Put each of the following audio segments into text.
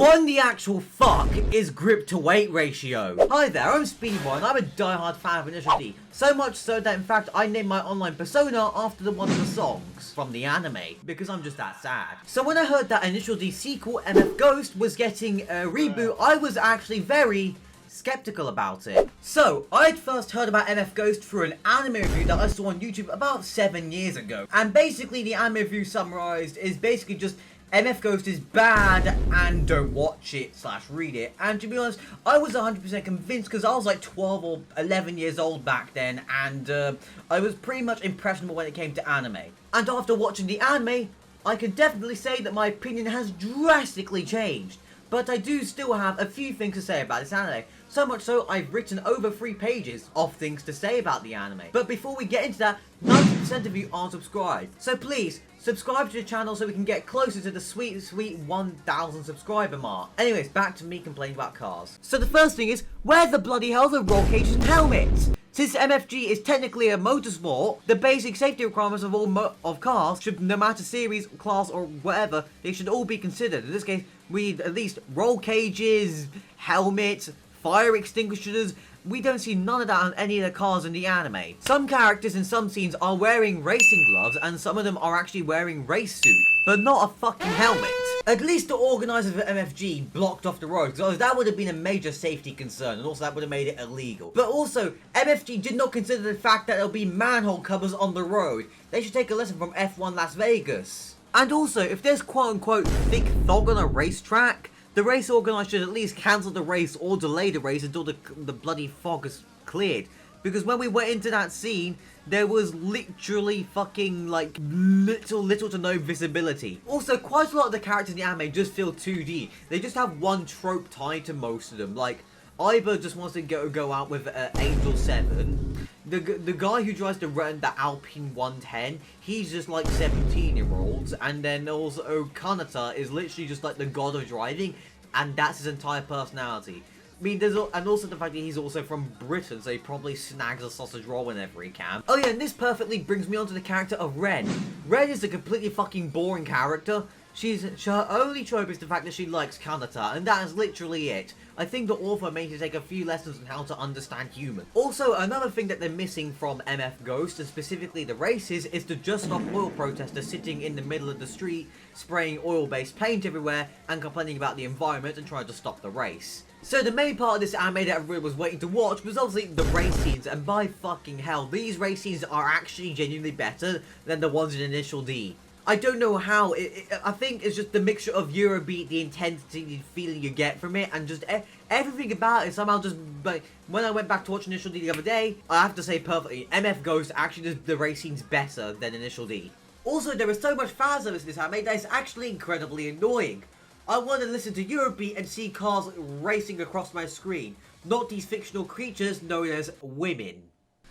What in the actual fuck is grip to weight ratio? Hi there, I'm Speedboy and I'm a diehard fan of Initial D. So much so that in fact I named my online persona after one of the songs from the anime, because I'm just that sad. So when I heard that Initial D sequel, MF Ghost, was getting a reboot, I was actually very skeptical about it. So, I'd first heard about MF Ghost through an anime review that I saw on YouTube about 7 years ago. And basically the anime review summarized is basically just MF Ghost is bad and don't watch it / read it. And to be honest, I was 100% convinced because I was like 12 or 11 years old back then, and I was pretty much impressionable when it came to anime. And after watching the anime, I can definitely say that my opinion has drastically changed. But I do still have a few things to say about this anime. So much so, I've written over 3 pages of things to say about the anime. But before we get into that, 90% of you aren't subscribed. So please, subscribe to the channel so we can get closer to the sweet 1,000 subscriber mark. Anyways, back to me complaining about cars. So the first thing is, where the bloody hell are the roll cages and helmets? Since MFG is technically a motorsport, the basic safety requirements of all cars should, no matter series, class, or whatever, they should all be considered. In this case, we need at least roll cages, helmets, fire extinguishers. We don't see none of that on any of the cars in the anime. Some characters in some scenes are wearing racing gloves, and some of them are actually wearing race suits, but not a fucking helmet. At least the organisers of MFG blocked off the road, because that would have been a major safety concern, and also that would have made it illegal. But also, MFG did not consider the fact that there'll be manhole covers on the road. They should take a lesson from F1 Las Vegas. And also, if there's quote-unquote thick fog on a racetrack, the race organiser should at least cancel the race or delay the race until the bloody fog is cleared. Because when we went into that scene, there was literally fucking, like, little to no visibility. Also, quite a lot of the characters in the anime just feel 2D. They just have one trope tied to most of them. Like, Iba just wants to go out with Angel 7. The guy who drives the Alpine 110, he's just like 17-year-olds. And then also Kanata is literally just like the god of driving, and that's his entire personality. I mean, and also the fact that he's also from Britain, so he probably snags a sausage roll whenever he can. Oh yeah, and this perfectly brings me on to the character of Ren. Ren is a completely fucking boring character. Her only trope is the fact that she likes Kanata, and that is literally it. I think the author made her take a few lessons on how to understand humans. Also, another thing that they're missing from MF Ghost, and specifically the races, is the Just Stop Oil protester sitting in the middle of the street, spraying oil-based paint everywhere, and complaining about the environment and trying to stop the race. So the main part of this anime that everyone was waiting to watch was obviously the race scenes, and by fucking hell, these race scenes are actually genuinely better than the ones in Initial D. I don't know how, I think it's just the mixture of Eurobeat, the intensity, the feeling you get from it, and just everything about it somehow just, like, when I went back to watch Initial D the other day, I have to say perfectly, MF Ghost actually does the race scenes better than Initial D. Also, there is so much fan service in this anime that is actually incredibly annoying. I want to listen to Eurobeat and see cars racing across my screen, not these fictional creatures known as women.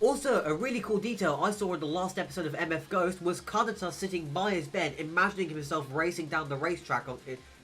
Also, a really cool detail I saw in the last episode of MF Ghost was Kanata sitting by his bed, imagining himself racing down the racetrack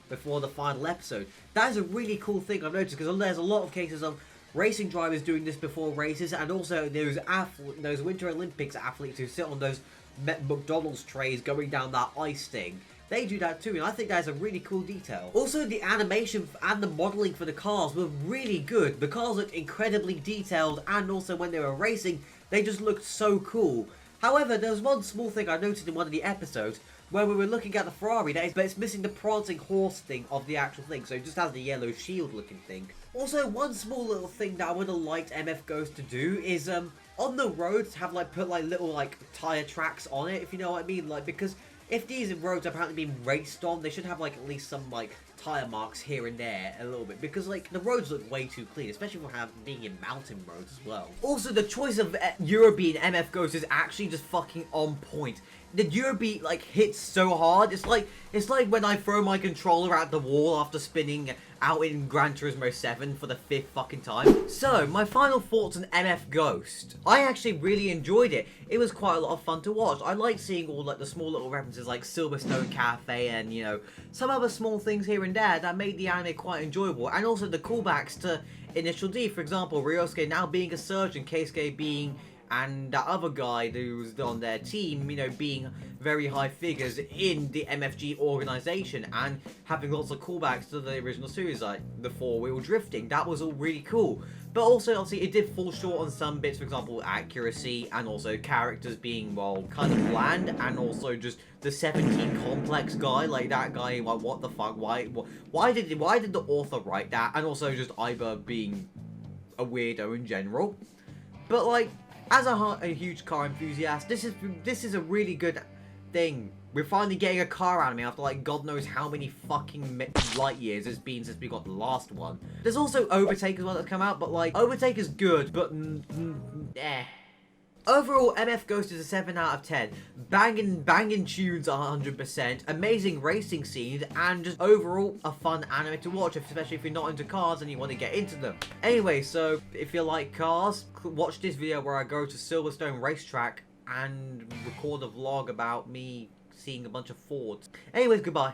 before the final episode. That is a really cool thing I've noticed, because there's a lot of cases of racing drivers doing this before races, and also those Winter Olympics athletes who sit on those McDonald's trays going down that ice thing. They do that too, and I think that's a really cool detail. Also, the animation and the modelling for the cars were really good. The cars looked incredibly detailed, and also when they were racing, they just looked so cool. However, there was one small thing I noticed in one of the episodes, where we were looking at the Ferrari, but it's missing the prancing horse thing of the actual thing, so it just has the yellow shield looking thing. Also, one small little thing that I would have liked MF Ghost to do is, on the roads, have put little tyre tracks on it, if you know what I mean, because if these roads are apparently being raced on, they should have at least some tyre marks here and there a little bit, because the roads look way too clean, especially for being in mountain roads as well. Also, the choice of Eurobeat and MF Ghost is actually just fucking on point. The Eurobeat hits so hard. It's like when I throw my controller at the wall after spinning out in Gran Turismo 7 for the 5th fucking time. So, my final thoughts on MF Ghost. I actually really enjoyed it. It was quite a lot of fun to watch. I liked seeing all the small little references like Silverstone Cafe and, you know, some other small things here and there that made the anime quite enjoyable. And also the callbacks to Initial D. For example, Ryosuke now being a surgeon, Keisuke being, and that other guy who's on their team, you know, being very high figures in the MFG organization, and having lots of callbacks to the original series, like the four-wheel drifting. That was all really cool. But also, obviously, it did fall short on some bits, for example, accuracy, and also characters being, well, kind of bland, and also just the 17 complex guy, like that guy, like, what the fuck, why did the author write that? And also just Iber being a weirdo in general. But, like, as a huge car enthusiast, this is a really good thing. We're finally getting a car anime after, like, God knows how many fucking light years it's been since we got the last one. There's also Overtake as well that's come out, but, like, Overtake is good, but eh. Overall, MF Ghost is a 7 out of 10. Banging tunes 100%, amazing racing scenes, and just overall a fun anime to watch, especially if you're not into cars and you want to get into them. Anyway, so if you like cars, watch this video where I go to Silverstone Racetrack and record a vlog about me seeing a bunch of Fords. Anyways, goodbye.